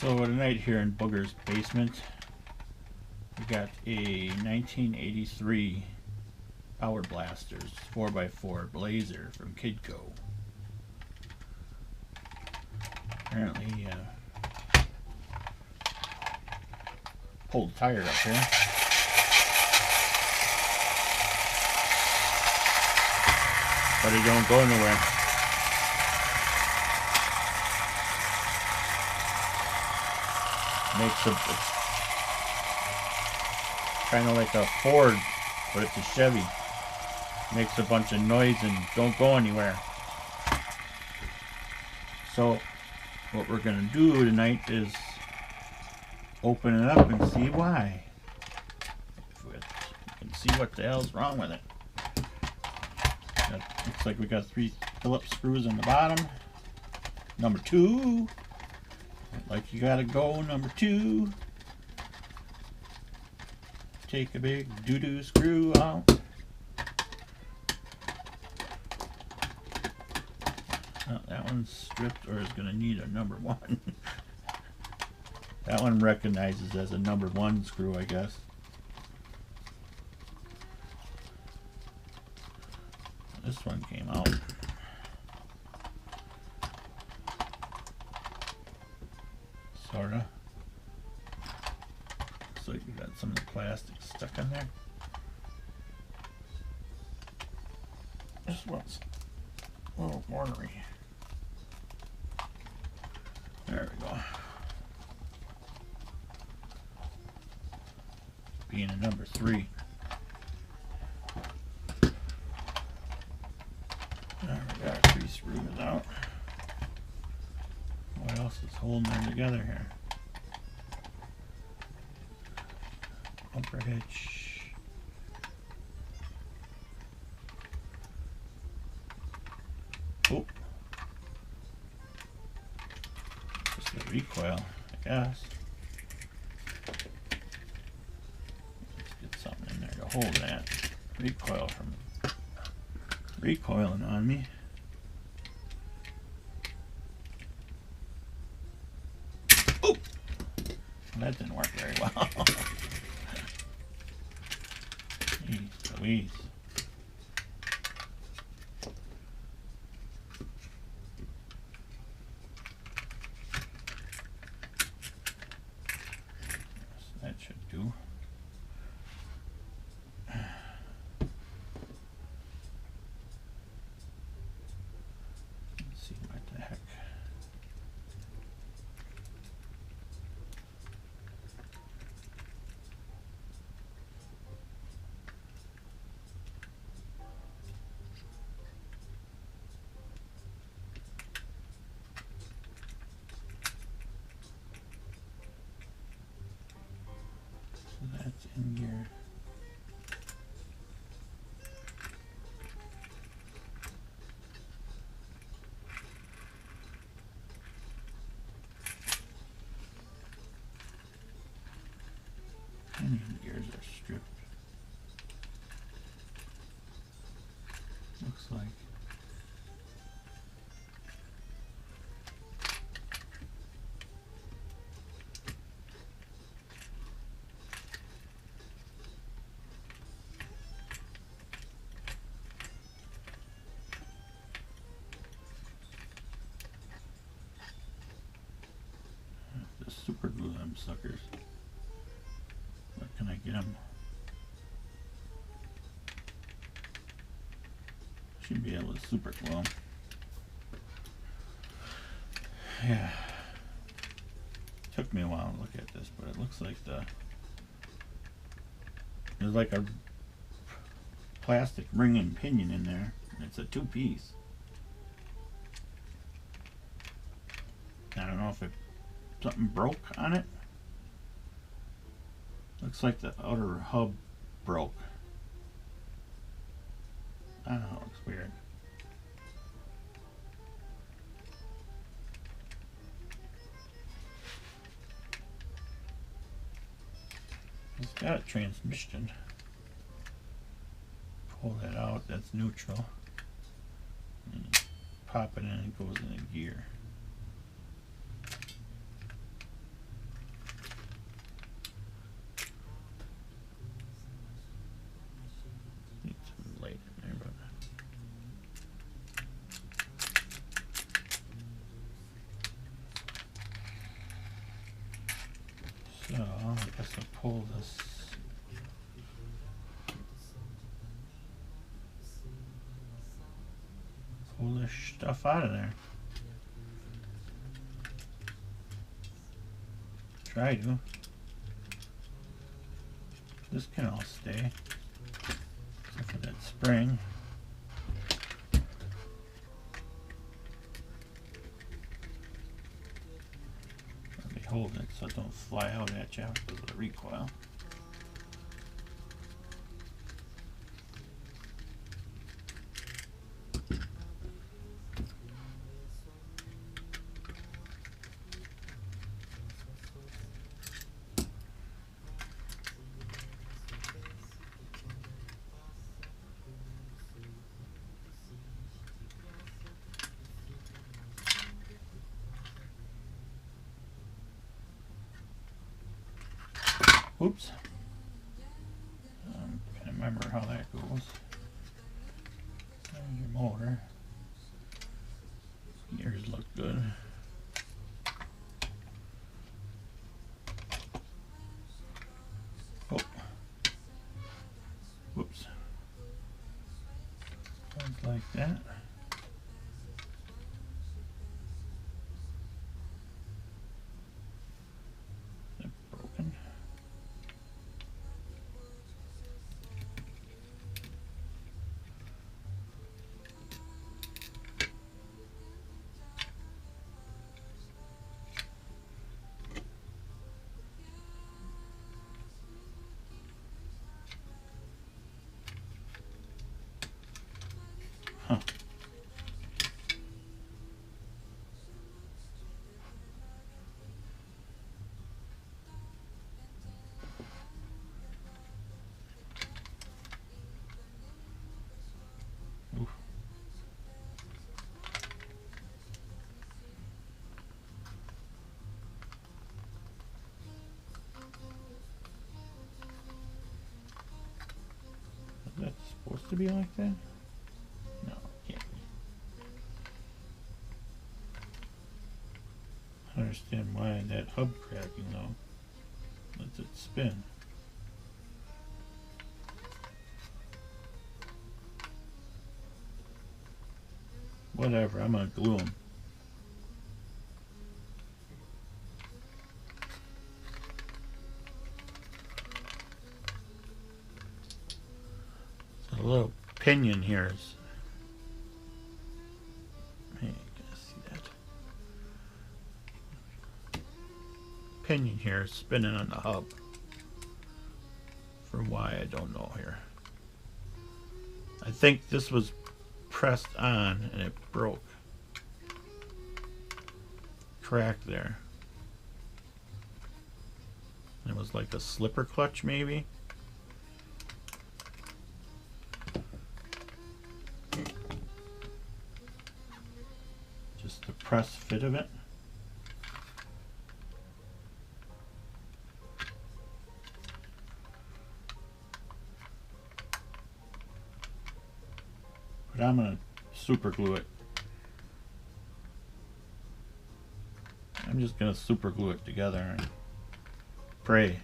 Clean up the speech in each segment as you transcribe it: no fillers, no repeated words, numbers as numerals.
So tonight here in Booger's basement, we got a 1983 Power Blasters 4x4 Blazer from Kidco. Apparently, pulled the tire up here. But it don't go anywhere. Makes a, it's kind of like a Ford, but it's a Chevy. Makes a bunch of noise and don't go anywhere. So what we're gonna do tonight is open it up and see why. You can see what the hell's wrong with it. Looks like we got 3 Phillips screws on the bottom. Number 2. Like you gotta go, number 2. Take a big doo-doo screw out. Oh, that one's stripped or is gonna need a number 1. That one recognizes as a number 1 screw, I guess. This one came out. Sorta. Looks like we got some of the plastic stuck in there. This one's a little ornery. There we go. Being a number 3. There we got 3 screws out. What else is holding them together here? Bumper hitch. Oh. Just the recoil, I guess. Let's get something in there to hold that recoil from recoiling on me. Oh, that didn't work very well. Jeez Louise. That should do. Let's see what the heck. That's in gear. And the gears are stripped. Looks like. Super glue them suckers. Where can I get them? Should be able to super glue them. Yeah. Took me a while to look at this, but it looks like there's like a plastic ring and pinion in there. And it's a 2-piece. I don't know if something broke on it. Looks like the outer hub broke. I don't know, it looks weird. It's got a transmission. Pull that out, that's neutral. And you pop it in and it goes in a gear. pull this. Pull this stuff out of there. Try to. This can all stay, except for that spring. Let me hold it so it don't fly out at you because of the recoil. Oops. Can't remember how that goes. There's your motor. Gears look good. Oh. Whoops. Sounds like that. Is it broken? Huh. Oof. Is that supposed to be like that? No, it can't be. I don't understand why that hub cracking though lets it spin. Whatever, I'm gonna glue them. So a little pinion here is. Hey, you can see that. Pinion here is spinning on the hub. For why, I don't know here. I think this was pressed on and it broke. Crack there. It was like a slipper clutch maybe. Just the press fit of it. But I'm gonna super glue it. I'm just gonna super glue it together and pray.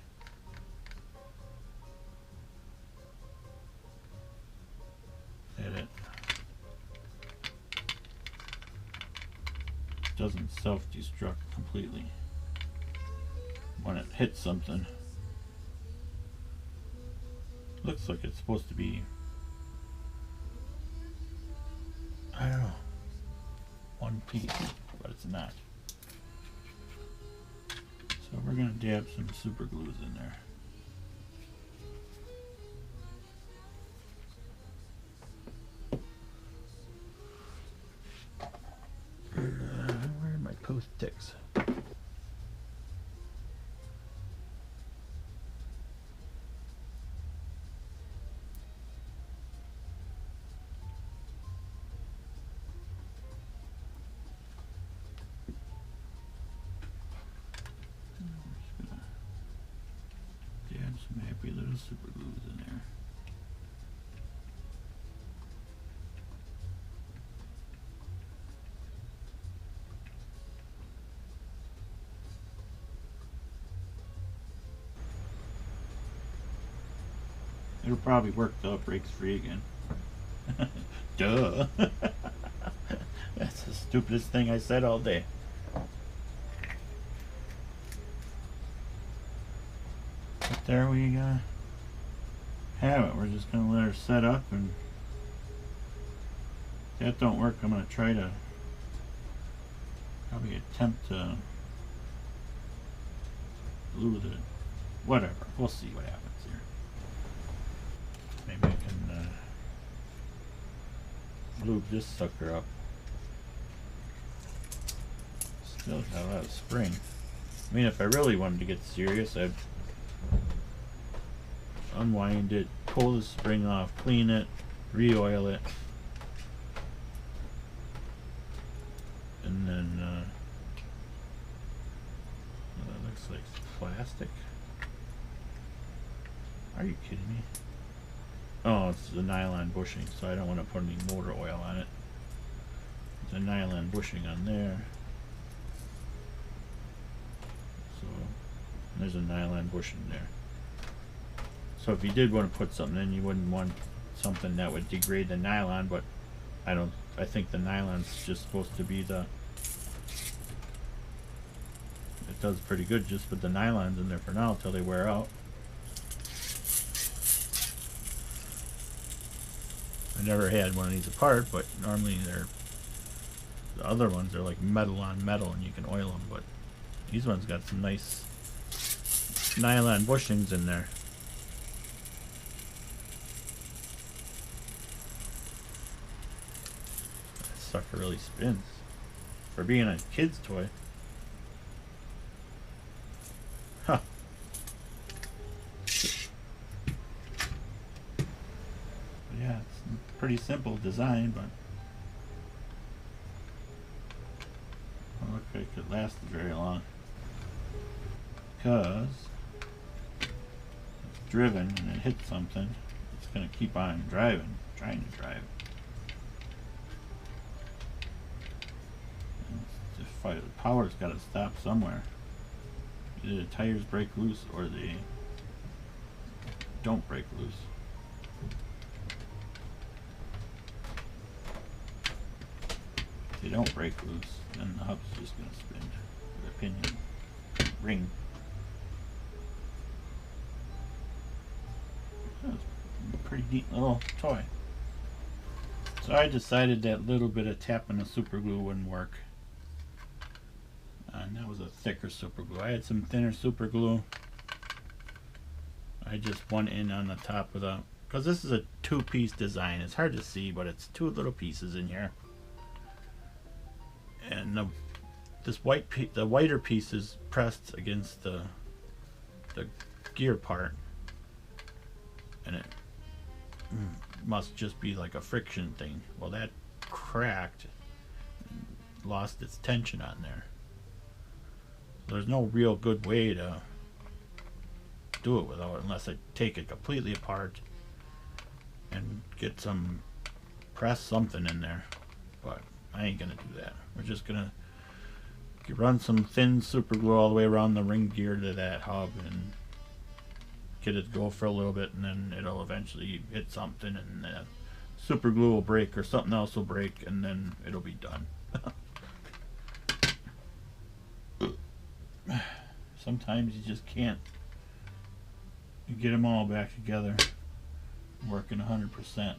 That it doesn't self-destruct completely when it hits something. Looks like it's supposed to be, I don't know, one piece, but it's not. So we're going to dab some super glues in there. Where are my post-ticks? Some happy little super glues in there. It'll probably work till it breaks free again. Duh. That's the stupidest thing I said all day. But there we have it. We're just gonna let her set up, and if that don't work, I'm gonna try to probably attempt to glue the whatever. We'll see what happens here. Maybe I can lube this sucker up. Still got a lot of spring. I mean, if I really wanted to get serious, I'd unwind it, pull the spring off, clean it, re-oil it, and then that looks like plastic. Are you kidding me? Oh, it's the nylon bushing, so I don't want to put any motor oil on it. There's a nylon bushing on there. So there's a nylon bushing there. So if you did want to put something in, you wouldn't want something that would degrade the nylon, but I think the nylon's just supposed to be it does pretty good just with the nylons in there for now until they wear out. I never had one of these apart, but normally the other ones are like metal on metal and you can oil them, but these ones got some nice nylon bushings in there. That sucker really spins for being a kid's toy. Huh. Yeah, it's a pretty simple design, but it doesn't look like it lasted very long because it's driven and it hits something. It's going to keep on trying to drive. And the power's got to stop somewhere. Either the tires break loose or they don't break loose. If they don't break loose, then the hub's just going to spin with a pinion ring. That's a pretty neat little toy. So I decided that little bit of tapping the super glue wouldn't work. And that was a thicker super glue. I had some thinner super glue. I just went in on the top of the, because this is a two-piece design. It's hard to see, but it's two little pieces in here. And the whiter piece is pressed against the gear part, and it must just be like a friction thing. Well, that cracked, and lost its tension on there. So there's no real good way to do it without, unless I take it completely apart and get some press something in there. But I ain't gonna do that. We're just gonna run some thin super glue all the way around the ring gear to that hub and get it to go for a little bit, and then it'll eventually hit something and the super glue will break or something else will break, and then it'll be done. Sometimes you just can't get them all back together working 100%.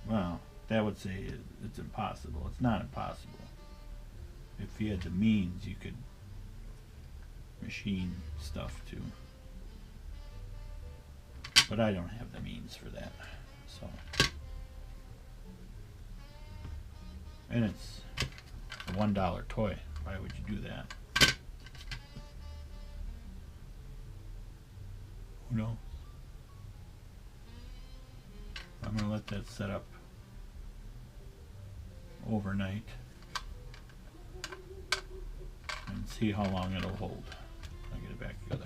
Well, that would say it's impossible. It's not impossible. If you had the means, you could machine stuff too. But I don't have the means for that. So, and it's a $1 toy. Why would you do that? Who knows? I'm gonna let that set up overnight and see how long it'll hold. I'll get it back together.